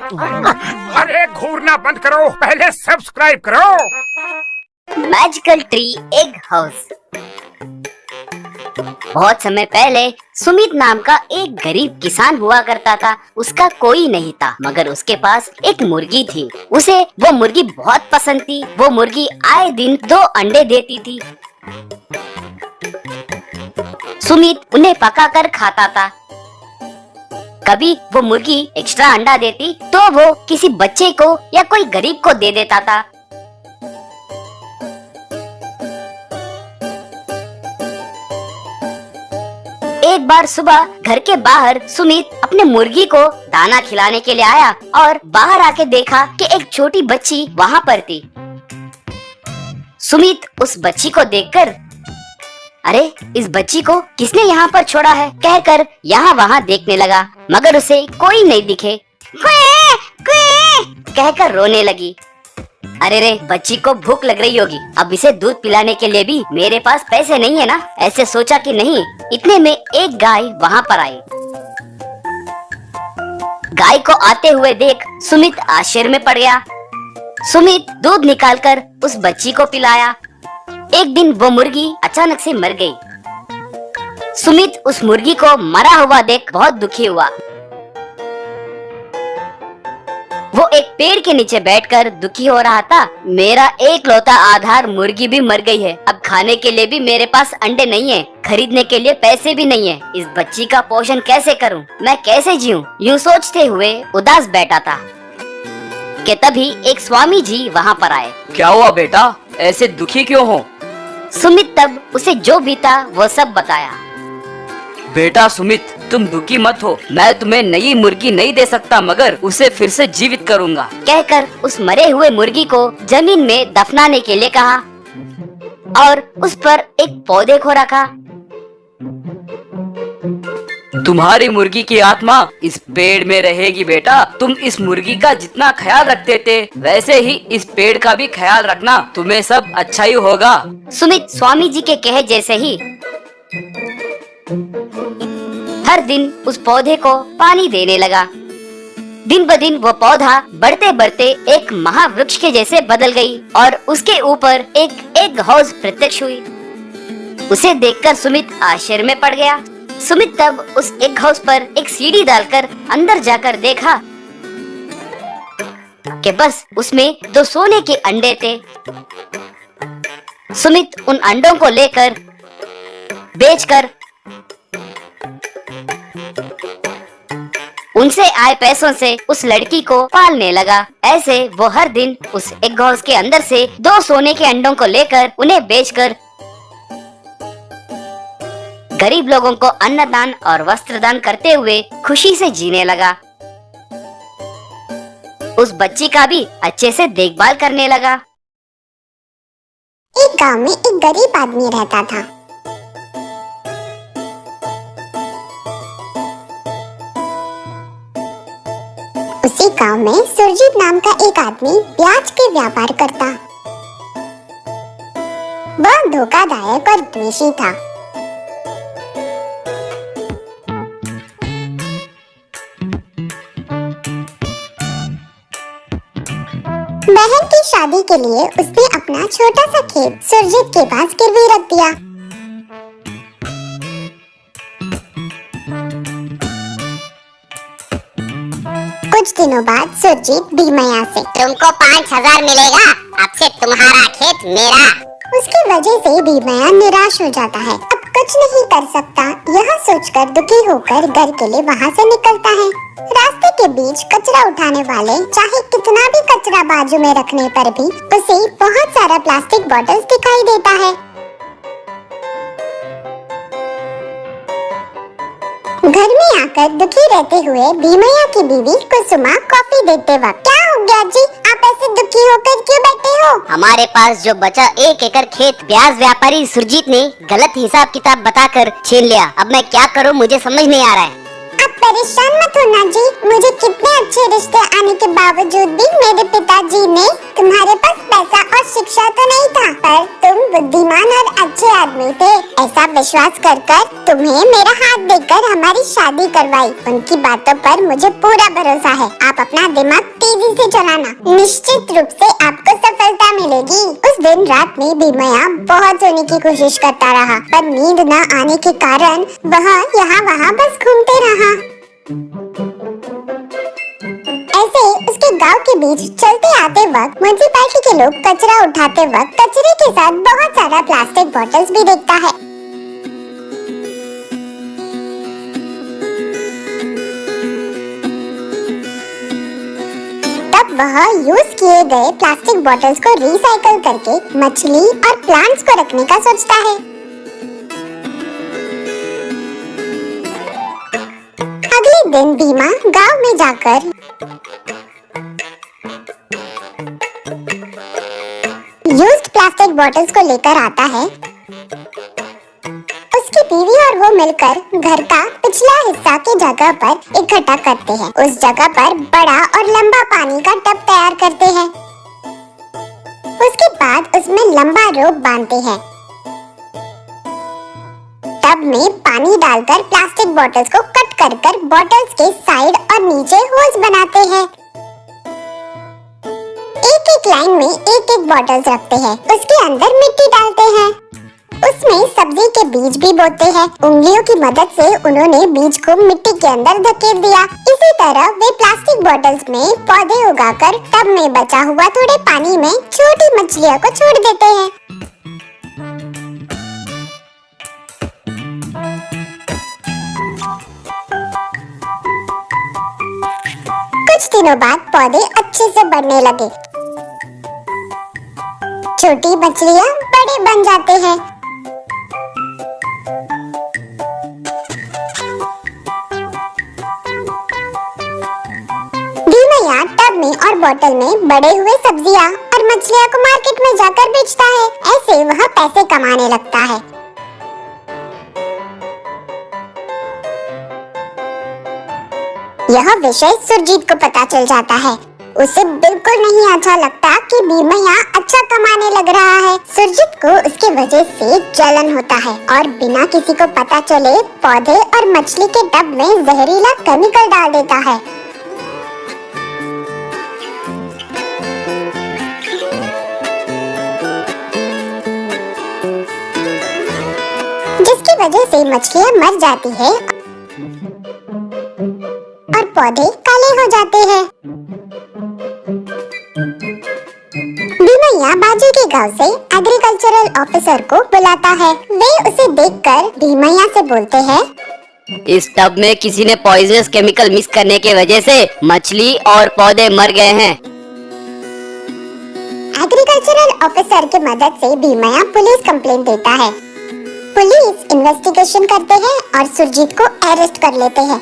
अरे घूरना बंद करो, पहले सब्सक्राइब करो। Magical tree egg house. बहुत समय पहले सुमित नाम का एक गरीब किसान हुआ करता था। उसका कोई नहीं था, मगर उसके पास एक मुर्गी थी। उसे वो मुर्गी बहुत पसंद थी। वो मुर्गी आए दिन 2 अंडे देती थी। सुमित उन्हें पकाकर खाता था। कभी वो मुर्गी एक्स्ट्रा अंडा देती तो वो किसी बच्चे को या कोई गरीब को दे देता था। एक बार सुबह घर के बाहर सुमित अपने मुर्गी को दाना खिलाने के लिए आया और बाहर आके देखा कि एक छोटी बच्ची वहाँ पर थी। सुमित उस बच्ची को देखकर, अरे इस बच्ची को किसने यहाँ पर छोड़ा है, कहकर यहाँ वहाँ देखने लगा, मगर उसे कोई नहीं दिखे। क्वे, क्वे, कहकर रोने लगी। अरे रे, बच्ची को भूख लग रही होगी, अब इसे दूध पिलाने के लिए भी मेरे पास पैसे नहीं है ना, ऐसे सोचा कि नहीं। इतने में एक गाय वहाँ पर आई। गाय को आते हुए देख सुमित आश्चर्य में पड़ गया। सुमित दूध निकालकर उस बच्ची को पिलाया। एक दिन वो मुर्गी अचानक से मर गई। सुमित उस मुर्गी को मरा हुआ देख बहुत दुखी हुआ। वो एक पेड़ के नीचे बैठकर दुखी हो रहा था। मेरा एक लौता आधार मुर्गी भी मर गई है, अब खाने के लिए भी मेरे पास अंडे नहीं है, खरीदने के लिए पैसे भी नहीं है, इस बच्ची का पोषण कैसे करूं, मैं कैसे जीऊं? यूं सोचते हुए उदास बैठा था कि तभी एक स्वामी जी वहाँ पर आए। क्या हुआ बेटा, ऐसे दुखी क्यों हो? सुमित तब उसे जो भी था वो सब बताया। बेटा सुमित, तुम दुखी मत हो, मैं तुम्हें नई मुर्गी नहीं दे सकता, मगर उसे फिर से जीवित करूंगा, कहकर उस मरे हुए मुर्गी को जमीन में दफनाने के लिए कहा और उस पर एक पौधे को रखा। तुम्हारी मुर्गी की आत्मा इस पेड़ में रहेगी बेटा। तुम इस मुर्गी का जितना ख्याल रखते थे वैसे ही इस पेड़ का भी ख्याल रखना, तुम्हें सब अच्छा ही होगा। सुमित स्वामी जी के कहे जैसे ही हर दिन उस पौधे को पानी देने लगा। दिन ब दिन वो पौधा बढ़ते बढ़ते एक महावृक्ष के जैसे बदल गई और उसके ऊपर एक एग हाउस प्रत्यक्ष हुई। उसे देखकर सुमित आश्चर्य में पड़ गया। सुमित तब उस एग हाउस पर एक सीढ़ी डालकर अंदर जाकर देखा कि बस उसमें 2 सोने के अंडे थे। सुमित उन अंडों को लेकर बेचकर उनसे आए पैसों से उस लड़की को पालने लगा। ऐसे वो हर दिन उस एग हाउस के अंदर से 2 सोने के अंडों को लेकर उन्हें बेचकर गरीब लोगों को अन्नदान और वस्त्रदान करते हुए खुशी से जीने लगा। उस बच्ची का भी अच्छे से देखभाल करने लगा। एक गांव में एक गरीब आदमी रहता था। उसी गांव में सुरजीत नाम का एक आदमी प्याज के व्यापार करता। वह धोखादायक और द्वेषी था। बहन की शादी के लिए उसने अपना छोटा सा खेत सुरजीत के पास गिरवी रख दिया। कुछ दिनों बाद सुरजीत भीमैया से, तुमको 5,000 मिलेगा, अब से तुम्हारा खेत मेरा। उसकी वजह से भीमैया निराश हो जाता है। अब कुछ नहीं कर सकता, यह सोचकर दुखी होकर घर के लिए वहाँ से निकलता है। रास्ते के बीच कचरा उठाने वाले चाहे कितना भी कचरा बाजू में रखने पर भी उसे बहुत सारा प्लास्टिक बॉटल्स दिखाई देता है। घर में आकर दुखी रहते हुए भीमैया की बीवी कुसुमा कॉफी देते वक्त, क्या हो गया जी, आप ऐसे दुखी होकर क्यों बैठे हो? हमारे पास जो बचा 1 एकड़ खेत प्याज व्यापारी सुरजीत ने गलत हिसाब किताब बताकर छीन लिया। अब मैं क्या करूं, मुझे समझ नहीं आ रहा है। आप परेशान मत होना जी, मुझे कितने अच्छे रिश्ते आने के बावजूद भी मेरे पिताजी ने, तुम्हारे पास पैसा और शिक्षा तो नहीं था, पर तुम बुद्धिमान और अच्छे आदमी थे। ऐसा विश्वास कर तुम्हें मेरा हाथ देकर हमारी शादी करवाई। उनकी बातों पर मुझे पूरा भरोसा है। आप अपना दिमाग रूप से आपको सफलता मिलेगी। उस दिन रात में भीमया बहुत सोने की कोशिश करता रहा, पर नींद न आने के कारण वह यहाँ वहाँ बस घूमते रहा। ऐसे उसके गांव के बीच चलते आते वक्त म्युनिसिपैलिटी के लोग कचरा उठाते वक्त कचरे के साथ बहुत सारा प्लास्टिक बॉटल्स भी देखता है। तब वह यूज किए गए प्लास्टिक बॉटल्स को रिसाइकल करके मछली और प्लांट्स को रखने का सोचता है। अगले दिन भीमा गांव में जाकर यूज्ड प्लास्टिक बॉटल्स को लेकर आता है। उसकी बीवी और वो मिलकर घर का पिछला हिस्सा की जगह पर इकट्ठा करते हैं। उस जगह पर बड़ा और लंबा पानी का टब तैयार करते हैं। उसके बाद उसमें लंबा रोप बांधते हैं। टब में पानी डालकर प्लास्टिक बॉटल्स को कट कर कर बॉटल्स के साइड और नीचे होल्स बनाते हैं। एक एक लाइन में एक एक बॉटल्स रखते हैं। उसके अंदर मिट्टी डालते हैं। उसमें सब्जी के बीज भी बोते हैं। उंगलियों की मदद से उन्होंने बीज को मिट्टी के अंदर धकेल दिया। इसी तरह वे प्लास्टिक बॉटल्स में पौधे उगाकर टब में बचा हुआ थोड़े पानी में छोटी मछलियों को छोड़ देते हैं। कुछ दिनों बाद पौधे अच्छे से बढ़ने लगे। छोटी मछलियाँ बड़े बन जाते हैं। भीमया टब में और बोतल में बड़े हुए सब्जियाँ और मछलियाँ को मार्केट में जाकर बेचता है। ऐसे वह पैसे कमाने लगता है। यह विषय सुरजीत को पता चल जाता है। उसे बिल्कुल नहीं अच्छा लगता कि भीमया अच्छा कमाने लग रहा है। सुरजीत को उसके वजह से जलन होता है और बिना किसी को पता चले पौधे और मछली के टब में जहरीला केमिकल डाल देता है। जिसकी वजह से मछलियाँ मर जाती है और पौधे काले हो जाते हैं। भीमया बाजू के गांव से एग्रीकल्चरल ऑफिसर को बुलाता है। वे उसे देखकर भीमया से बोलते हैं, इस टब में किसी ने पॉइजनस केमिकल मिक्स करने के वजह से मछली और पौधे मर गए हैं। एग्रीकल्चरल ऑफिसर की मदद से भीमया पुलिस कंप्लेंट देता है। पुलिस इन्वेस्टिगेशन करते हैं और सुरजीत को अरेस्ट कर लेते हैं।